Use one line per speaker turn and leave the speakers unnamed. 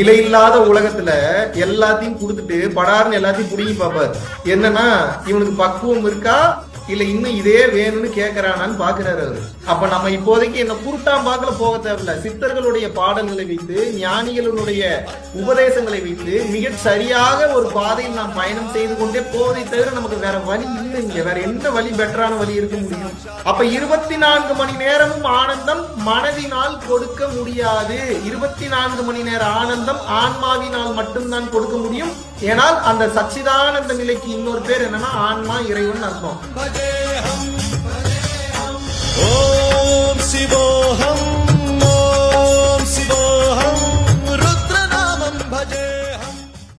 நிலை இல்லாத உலகத்துல எல்லாத்தையும் கொடுத்துட்டு படார்னு எல்லாத்தையும் புடிங்கி பாப்பாரு. என்னன்னா இவனுக்கு பக்குவம் இருக்கா இல்ல இன்னும் இதே வேணும்னு கேட்கறானான்னு பாக்குறாரு அவரு. அப்ப நம்ம இப்போதைக்கு என்ன குருட்டாம்பாக்கல போக தேவையில்ல. சித்தர்களுடைய பாடல்களை வைத்து ஞானிகளுடைய உபதேசங்களை வைத்து மிக சரியாக ஒரு பாதையில் நாம் பயணம் செய்து கொண்டே போவதை தவிர நமக்கு வேற வழி இல்லைங்க. வேற எந்த வழி பெட்டரான வழி இருக்க முடியும்? அப்ப 24 மணி நேரமும் ஆனந்தம் மனதினால் கொடுக்க முடியாது. 24 மணி நேர ஆனந்தம் ஆன்மாவினால் மட்டும்தான் கொடுக்க முடியும். ஏனால் அந்த சச்சிதானந்த நிலைக்கு இன்னொரு பேர் என்னன்னா ஆன்மா, இறைவன் அர்த்தம்.
ஓம் சிவோஹம்.